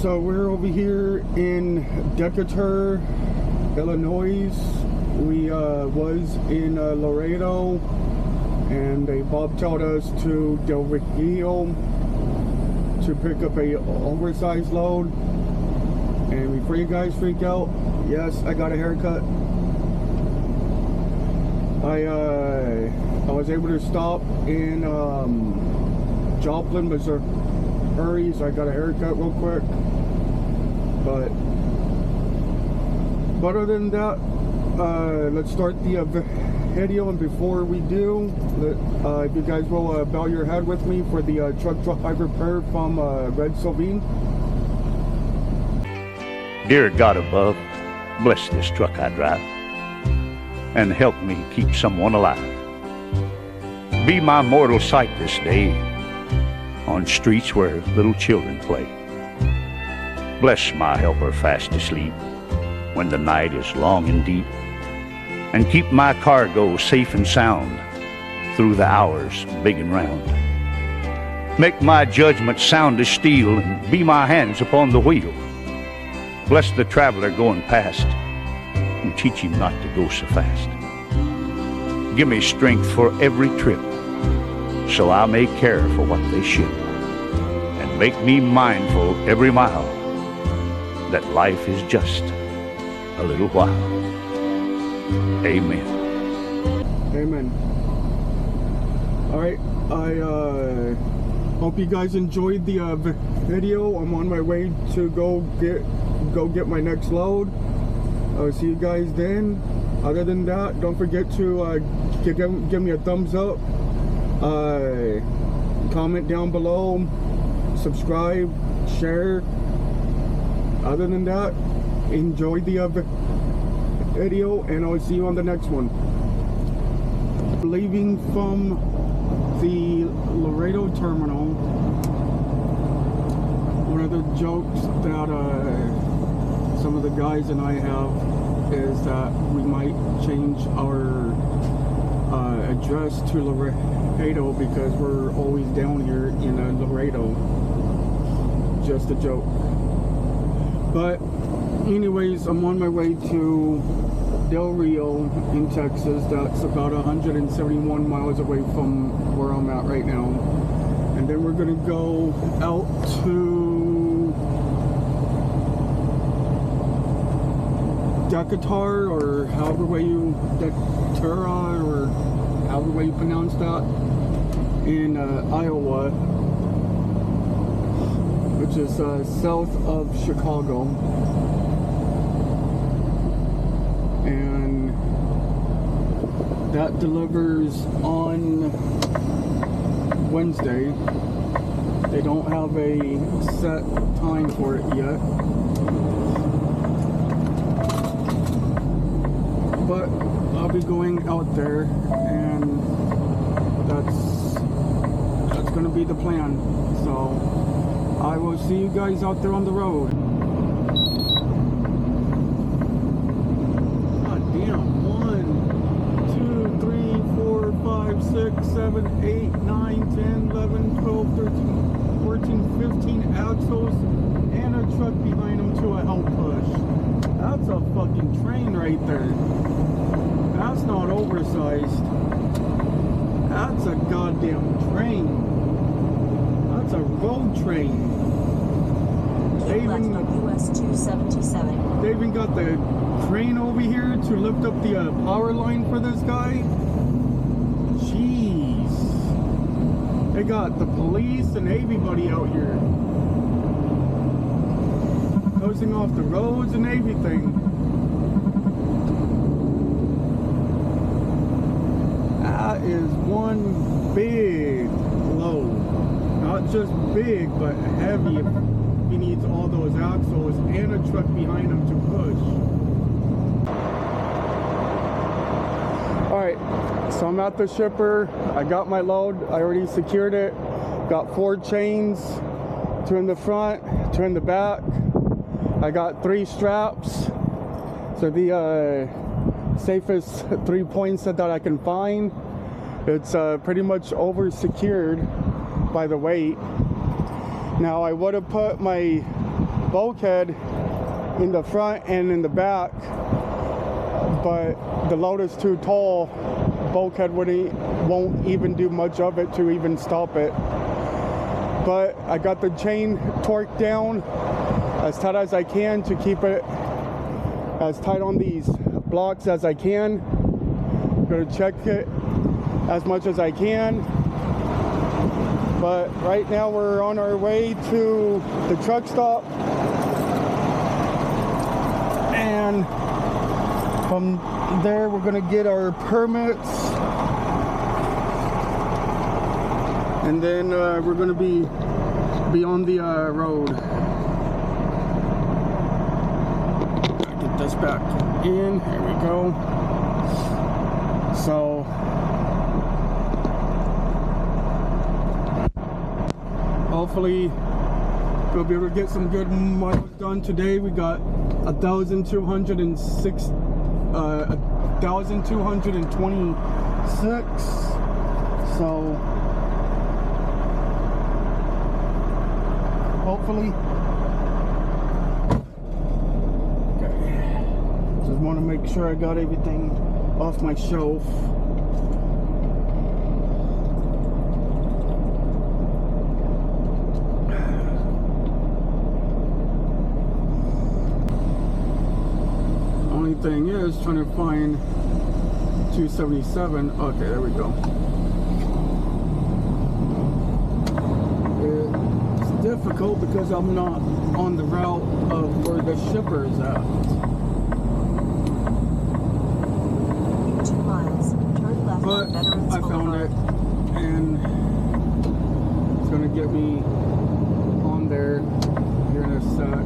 So we're over here in Decatur, Illinois. We was in Laredo, and they bobtailed us to Del Rio to pick up a oversized load. And before you guys freak out, yes, I got a haircut. I was able to stop in Joplin, Missouri, so I got a haircut real quick. But other than that, let's start the video. And before we do, if you guys will bow your head with me for the truck driver prayer from Red Sylvine. Dear God above, bless this truck I drive and help me keep someone alive. Be my mortal sight this day on streets where little children play. Bless my helper fast asleep when the night is long and deep, and keep my cargo safe and sound through the hours big and round. Make my judgment sound as steel and be my hands upon the wheel. Bless the traveler going past and teach him not to go so fast. Give me strength for every trip so I may care for what they ship, and make me mindful every mile that life is just a little while. Amen. Amen. All right, I hope you guys enjoyed the video. I'm on my way to go get my next load. I'll see you guys then. Other than that, don't forget to give me a thumbs up, comment down below, subscribe, share. Other than that, enjoy the video, and I'll see you on the next one. Leaving from the Laredo terminal, one of the jokes that some of the guys and I have is that we might change our address to Laredo because we're always down here in Laredo. Just a joke. But anyways, I'm on my way to Del Rio in Texas. That's about 171 miles away from where I'm at right now. And then we're gonna go out to Decatur, or however way you Decatur, or however way you pronounce that, in Iowa, which is south of Chicago. And that delivers on Wednesday. They don't have a set time for it yet, but I'll be going out there, and that's gonna be the plan. So I will see you guys out there on the road. God damn, 1, 2, 3, 4, 5, 6, 7, 8, 9, 10, 11, 12, 13, 14, 15 axles, and a truck behind them to a help push. That's a fucking train right there. That's not oversized. That's a goddamn train. That's a road train. They even got the crane over here to lift up the power line for this guy. Jeez. They got the police and everybody out here closing off the roads and everything. That is one big load. Not just big, but heavy. He needs all those axles and a truck behind him to push. Alright, so I'm at the shipper. I got my load. I already secured it. Got 4 chains, 2 in the front, 2 in the back. I got 3 straps. So the safest 3 points that I can find. It's pretty much over secured by the weight. Now I would have put my bulkhead in the front and in the back, but the load is too tall. Bulkhead won't even do much of it to even stop it. But I got the chain torqued down as tight as I can to keep it as tight on these blocks as I can. I'm gonna check it as much as I can. But right now we're on our way to the truck stop. And from there we're gonna get our permits. And then we're gonna be on the road. Get this back in, here we go. So hopefully we'll be able to get some good miles done today. We got 1,226. So hopefully. Okay. Just want to make sure I got everything off my shelf. Only thing is trying to find 277. Okay, there we go. It's difficult because I'm not on the route of where the shipper is at. 2 miles, turn left But on Veterans I found Boulevard. it, and it's gonna get me on there here in a sec.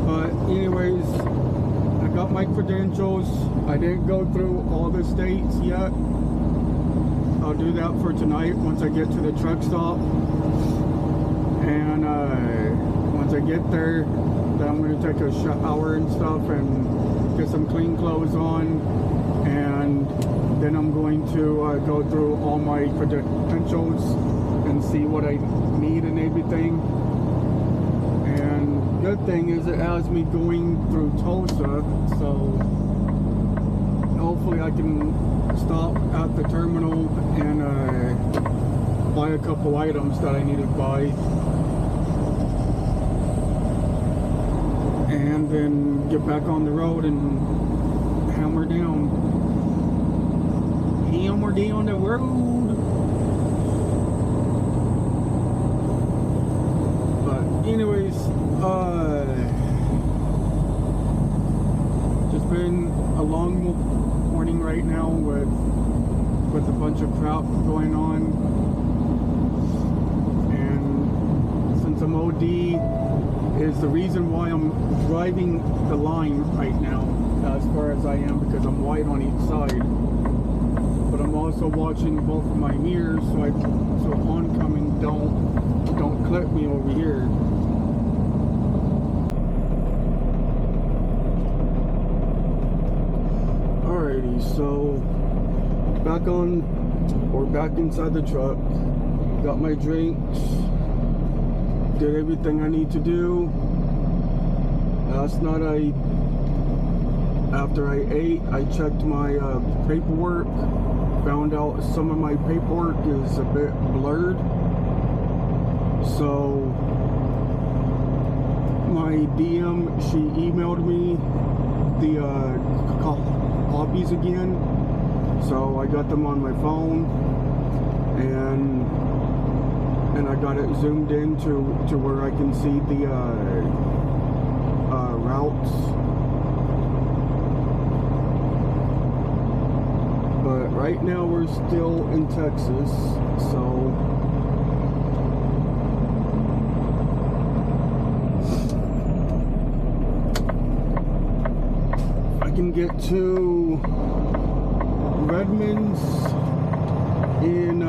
But anyways, I got my credentials. I didn't go through all the states yet. I'll do that for tonight once I get to the truck stop. And once I get there, then I'm going to take a shower and stuff and get some clean clothes on. And then I'm going to go through all my credentials and see what I need and everything. And good thing is it has me going through Tulsa, so hopefully I can stop at the terminal and buy a couple items that I need to buy, and then get back on the road and hammer down the road. But anyways, just been a long morning right now with a bunch of crap going on, and since I'm OD is the reason why I'm driving the line right now as far as I am, because I'm white on each side. But I'm also watching both of my mirrors so oncoming don't clip me over here. Alrighty, so back inside the truck. Got my drinks. Did everything I need to do. Last night after I ate, I checked my paperwork. Found out some of my paperwork is a bit blurred. So my DM, she emailed me the copies again. So I got them on my phone, and I got it zoomed in to where I can see the routes. But right now we're still in Texas, so I can get to Redmond's in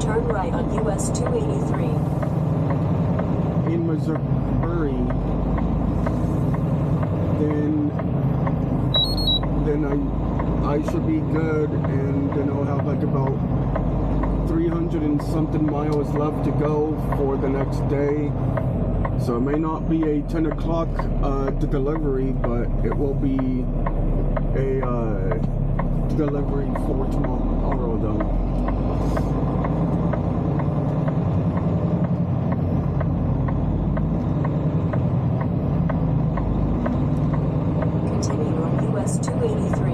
Turn right on US 283. in Missouri, then I should be good, and then I'll have like about 300 and something miles left to go for the next day. So it may not be a 10 o'clock delivery, but it will be a delivery for tomorrow though. Continue on US 283.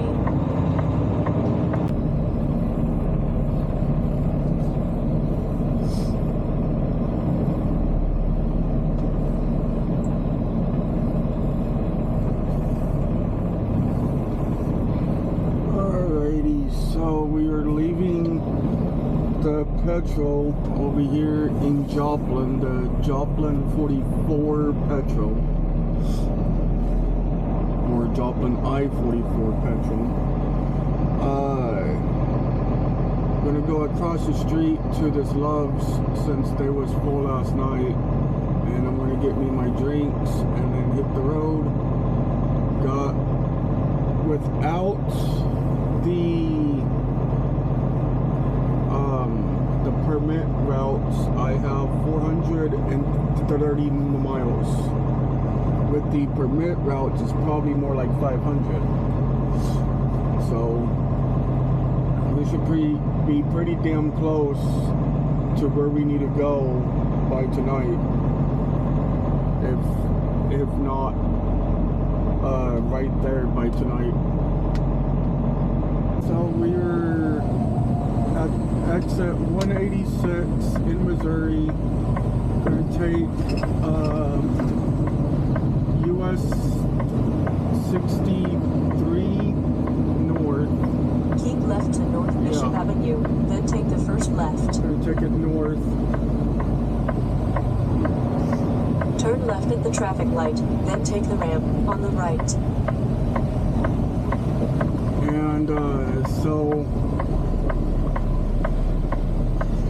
So we are leaving the petrol over here in Joplin, the Joplin 44 petrol, or Joplin I-44 petrol. Gonna go across the street to this Love's since they was full last night, and I'm gonna get me my drinks and then hit the road. Got without the permit routes, I have 430 miles. With the permit routes, it's probably more like 500. So we should be pretty damn close to where we need to go by tonight. If not right there by tonight. So we're at exit 186 in Missouri. Gonna take US 63 north. Keep left to North Bishop Avenue, then take the first left. Gonna take it north. Turn left at the traffic light, then take the ramp on the right. And so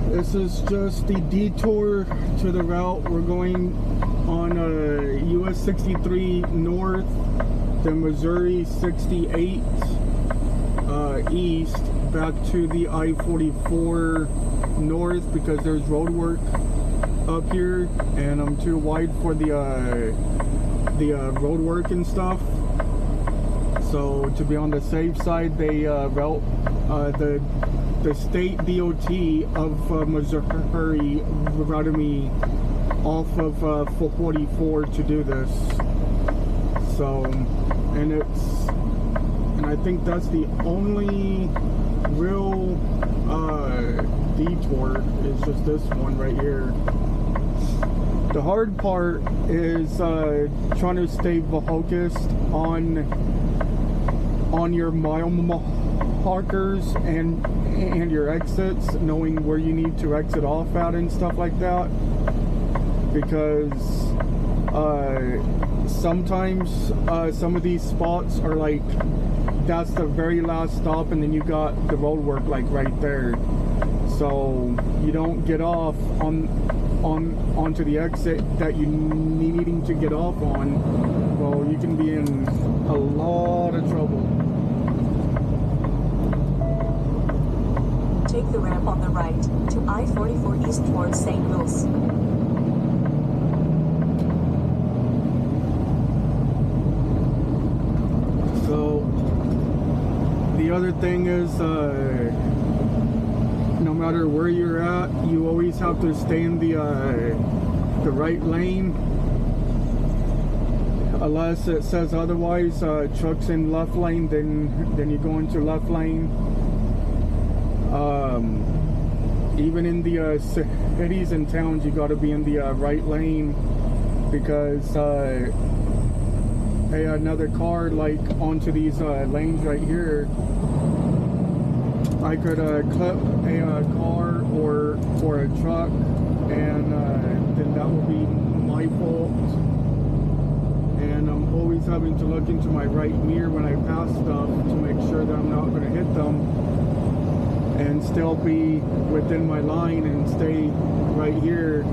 this is just the detour to the route. We're going on US 63 north, then Missouri 68 east, back to the I-44 north because there's road work up here and I'm too wide for the road work and stuff. So to be on the safe side, they route the state DOT of Missouri routed me off of 44 to do this. So, and I think that's the only real detour is just this one right here. The hard part is trying to stay focused on your mile markers and your exits, knowing where you need to exit off at and stuff like that, because sometimes some of these spots are like that's the very last stop and then you got the road work like right there, so you don't get off onto the exit that you needing to get off on. Well, you can be in a lot of trouble. Take the ramp on the right to I-44 east towards St. Louis. So the other thing is no matter where you're at, you always have to stay in the right lane, unless it says otherwise. Trucks in left lane, then you go into left lane. Even in the cities and towns, you got to be in the right lane, because hey, another car like onto these lanes right here, I could clip a car or a truck, and then that would be my fault. And I'm always having to look into my right mirror when I pass stuff to make sure that I'm not going to hit them, and still be within my line and stay right here.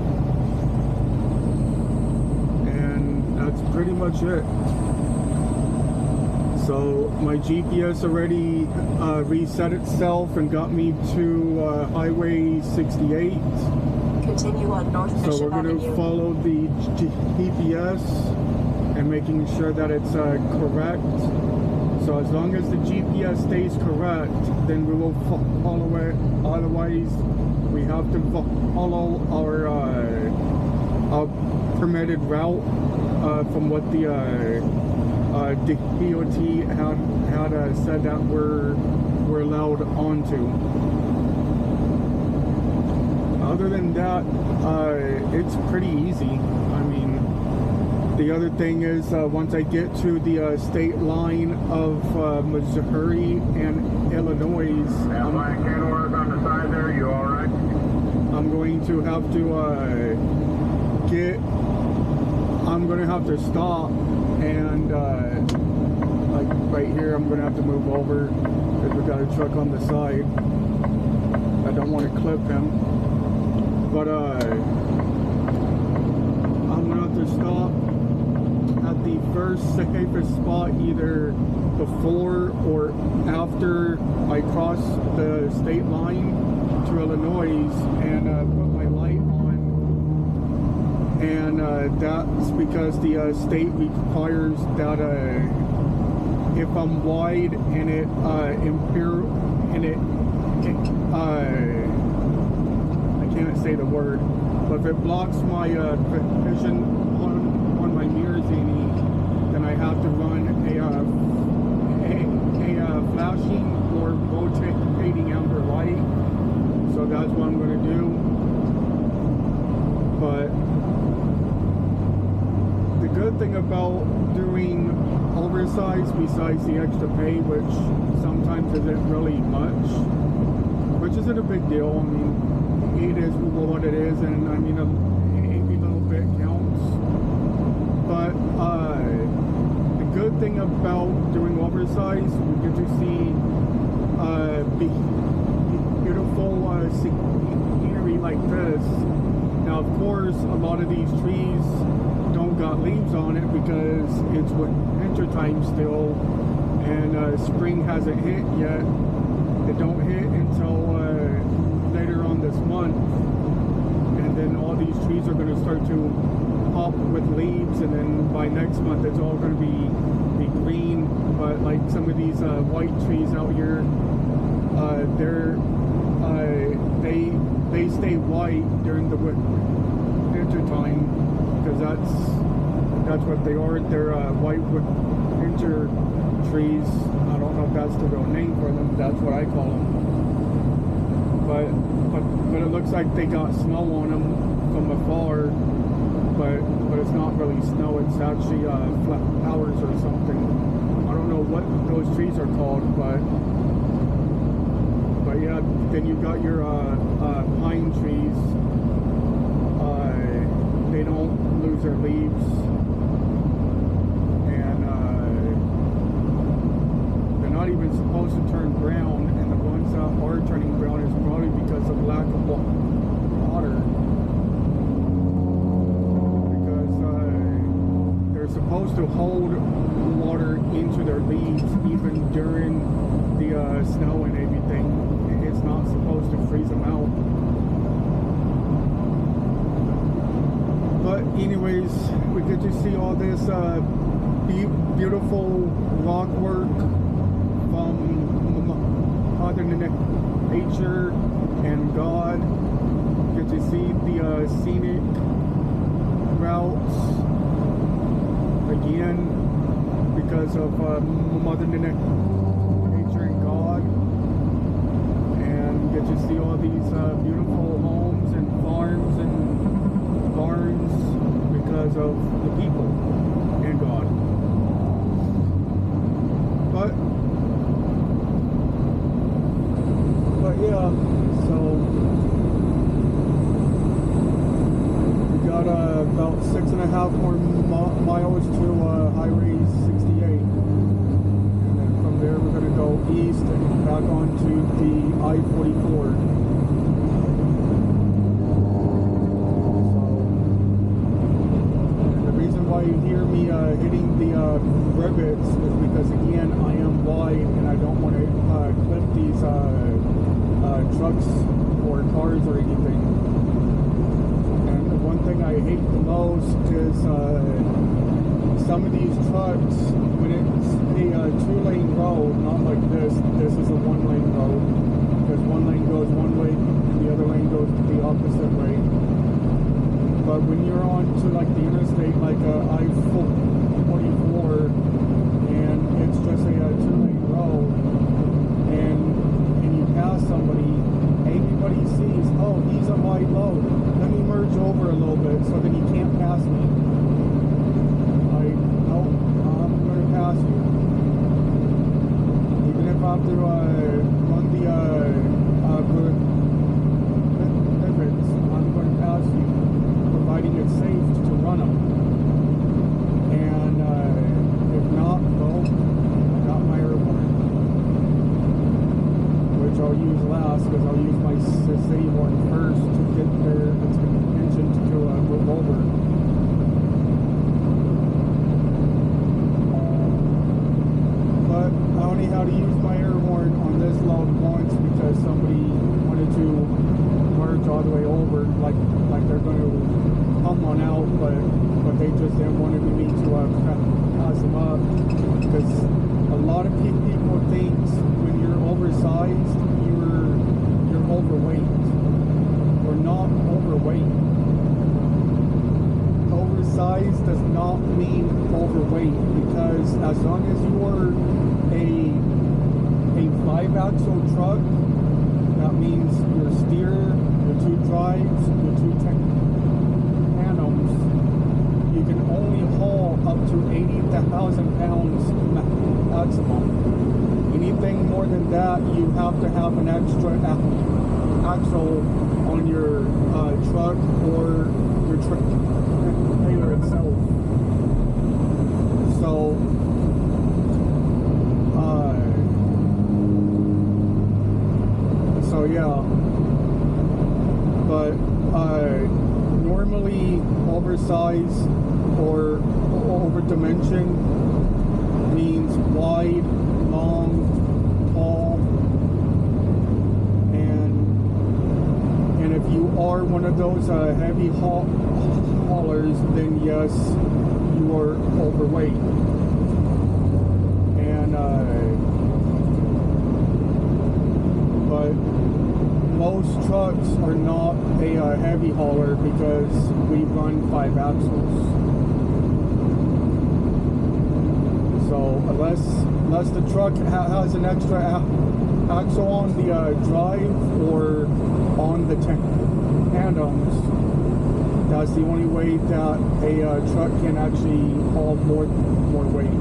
And that's pretty much it. So my GPS already reset itself and got me to Highway 68. Continue on North So Bishop we're going to Avenue. follow the GPS and making sure that it's correct. So as long as the GPS stays correct, then we will follow it. Otherwise, we have to follow our permitted route from what the DOT had said that we're allowed onto. Other than that, it's pretty easy. I mean, the other thing is once I get to the state line of Missouri and Illinois, on the side there, you all right? I'm going to have to I'm going to have to stop and like right here, I'm going to have to move over because we got a truck on the side. I don't want to clip him, but I'm going to have to stop at the first safest spot, either before or after I cross the state line to Illinois, and put my light on. And that's because the state requires that if I'm wide and it I can't say the word, but if it blocks my vision on my mirrors any, then I have to run a flashing or rotating amber light. So that's what I'm going to do. But the good thing about doing oversize, besides the extra pay, which sometimes isn't really much, which isn't a big deal. I mean, it is what it is, and I mean, every little bit counts. But the good thing about doing oversize, we get to see beautiful scenery like this. Now, of course, a lot of these trees don't got leaves on it because it's winter time still, and spring hasn't hit yet. It don't hit until later on this month, and then all these trees are going to start to pop with leaves, and then by next month it's all going to be green. But like some of these white trees out here, they stay white during the winter time, because that's what they are. They're white winter trees. I don't know if that's the real name for them. That's what I call them. But it looks like they got snow on them from afar. But it's not really snow. It's actually flowers or something. I don't know what those trees are called, but yeah. Then you got your pine trees. They don't lose their leaves, and they're not even supposed to turn brown. And the ones that are turning brown is probably because of lack of water. Supposed to hold water into their leaves even during the snow and everything. It's not supposed to freeze them out. But anyways, we get to see all this beautiful rock work from Mother Nature and God. Get to see the scenic routes again because of Mother Nature and God, and get to see all these beautiful homes and farms and barns because of the people and God. But yeah, so we got about 6.5 more miles to Highway 68, and then from there we're going to go east and back onto the I-44. So, and the reason why you hear me hitting the rivets is because, again, I am wide and I don't want to clip these trucks or cars or anything. the one thing I hate the most is some of these trucks, when it's a two-lane road, not like this is a one-lane road, because one lane goes one way and the other lane goes the opposite way. But when you're on to like the interstate, like I-44, and it's just a two-lane road, and you pass somebody, everybody sees, oh, he's a wide load, let me merge over a little bit so that he can't pass me. Like, nope, I'm going to pass you. Even if I have to run the pivots, I'm going to pass you, providing it's safe to run them. And if not, well, I got my airborne, which I'll use last because I'll use my city horn first to get their attention to move over. But I only had to use my air horn on this load once because somebody wanted to merge all the way over, like they're going to come on out, but they just didn't want me to pass them up, because a lot of people think when you're oversized, you're overweight. We're not overweight. Oversized does not mean overweight, because as long as you're a 5-axle truck, that means your steer, your 2 drives, your 2 tandems, you can only haul up to 80,000 pounds maximum. Anything more than that, you have to have an extra axle on your truck or your trailer itself. So yeah, but normally oversized or over dimension means wide, long, tall, and if you are one of those heavy haulers, then yes, you are overweight. And but most trucks are not a heavy hauler because we run 5 axles. So unless the truck has an extra axle on the drive or on the tandems, that's the only way that a truck can actually haul more weight.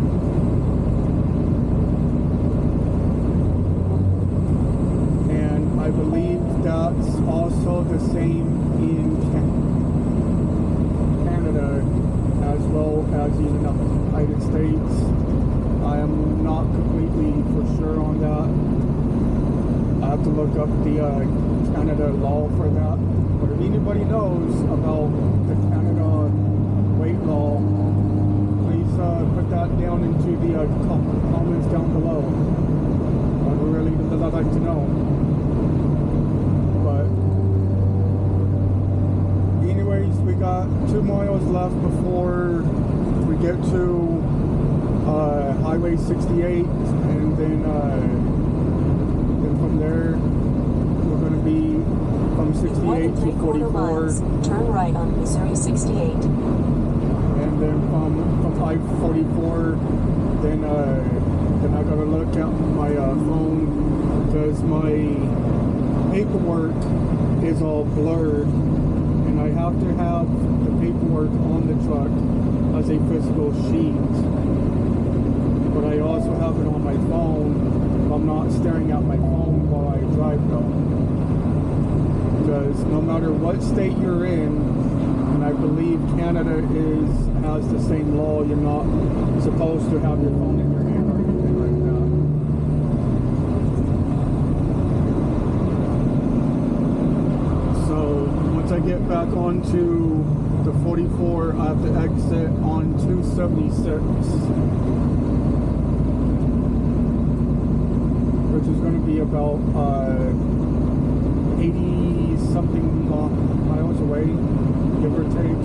I believe that's also the same in Canada as well as in the United States. I am not completely for sure on that. I have to look up the Canada law for that. But if anybody knows about the Canada weight law, please put that down into the comments down below. I would really like to know. We got 2 miles left before we get to Highway 68, and then from there we're going to be from 68 to 44. Miles, turn right on Missouri 68. And then from I-44, then I got to look at my phone because my paperwork is all blurred. And I have to have the paperwork on the truck as a physical sheet. But I also have it on my phone. I'm not staring at my phone while I drive though. Because no matter what state you're in, and I believe Canada has the same law, you're not supposed to have your phone in your hand or anything like that. So once I get back onto the 44, I have to exit on 276, which is going to be about 80 something miles away, give or take.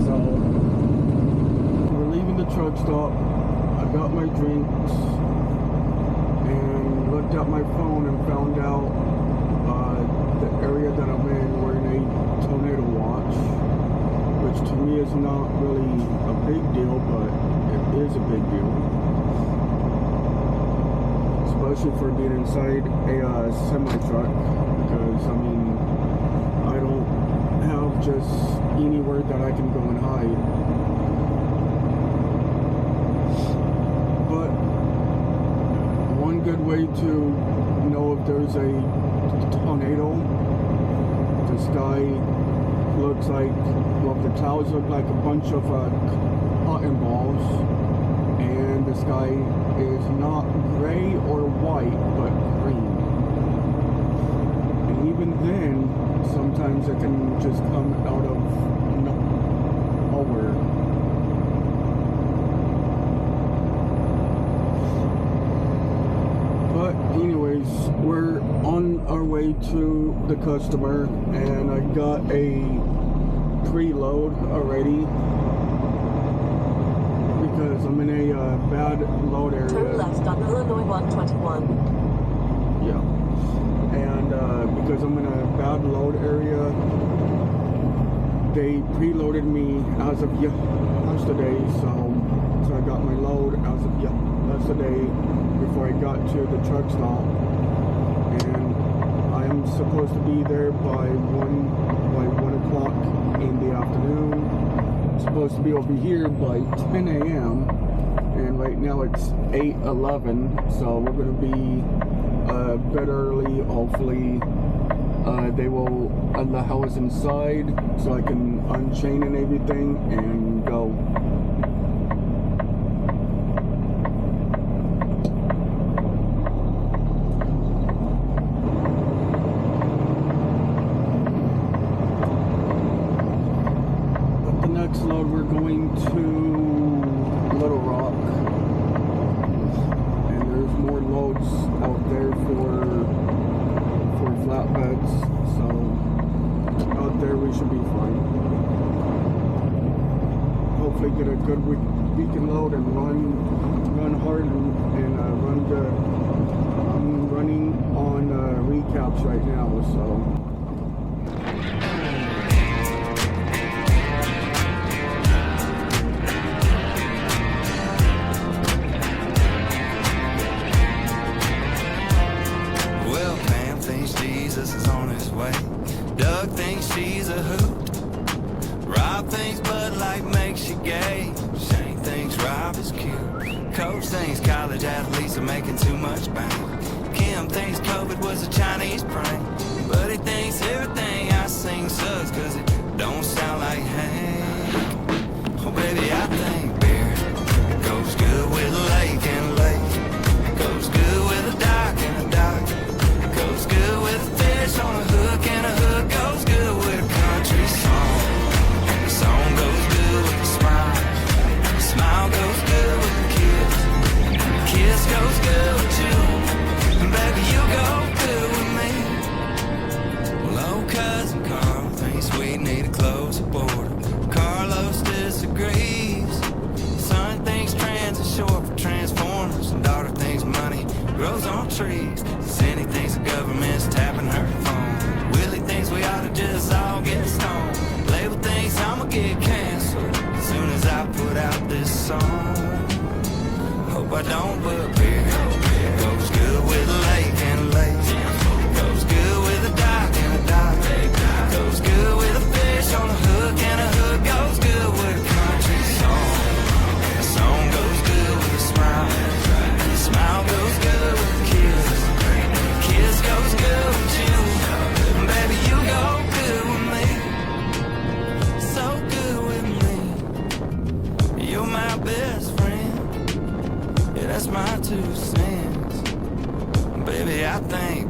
So we're leaving the truck stop. I got my drinks and looked at my phone and found out the area that I'm in, we're in a tornado watch, which to me is not really a big deal, but it is a big deal, especially for being inside a semi-truck, because I mean, I don't have just anywhere that I can go and hide. But one good way to know if there's a tornado, the sky looks like, well, the clouds look like a bunch of cotton balls, and the sky is not gray or white, but green. And even then, sometimes it can just come out of nowhere. But anyways, we're on our way to the customer, and I got a preload already because I'm in a bad load area. Turn left on Illinois 121. Yeah, and because I'm in a bad load area, they preloaded me as of yesterday, so I got my load as of yesterday before I got to the truck stop, and I am supposed to be there by 1 o'clock in the afternoon. I'm supposed to be over here by 10 a.m. and right now it's 8:11, so we're going to be a bit early. Hopefully they will allow us inside so I can unchain and everything and go. Next load, we're going to Little Rock, and there's more loads out there for flatbeds, so out there we should be fine. Hopefully get a good weekend load and run hard and run good. I'm running on recaps right now, so Jesus is on his way. Doug thinks she's a hoot. Rob thinks Bud Light makes you gay. Shane thinks Rob is cute. Coach thinks college athletes are making too much bank. Kim thinks COVID was a Chinese prank. Buddy thinks everything I sing sucks cause it don't sound like Hank. Oh baby, I think beer goes good with a lake and a lake. Goes good with a dock and a dock. Goes good with a fish on a hook, and a hook goes good with a country song. And the song goes good with a smile. The smile goes good with a kiss. And the kiss goes good with you. And baby, you go good with me. Well, old cousin Carl thinks we need to close the border. Carlos disagrees. Son thinks trans is short for transformers. And daughter thinks money grows on trees. Cindy thinks the government's tapping her phone. Willie thinks we ought to just all get stoned. Label thinks I'ma get canceled as soon as I put out this song. Hope I don't, but beer goes good with a lake and a lake. Goes good with a dock and a dock. Goes good with a fish on a hook, and a hook goes good with a country song. And the song goes good with a smile. And the smile goes good with a kiss. Kiss goes good with you. And baby, you go good with me. So good with me. You're my best friend. Yeah, that's my 2 cents. Baby, I think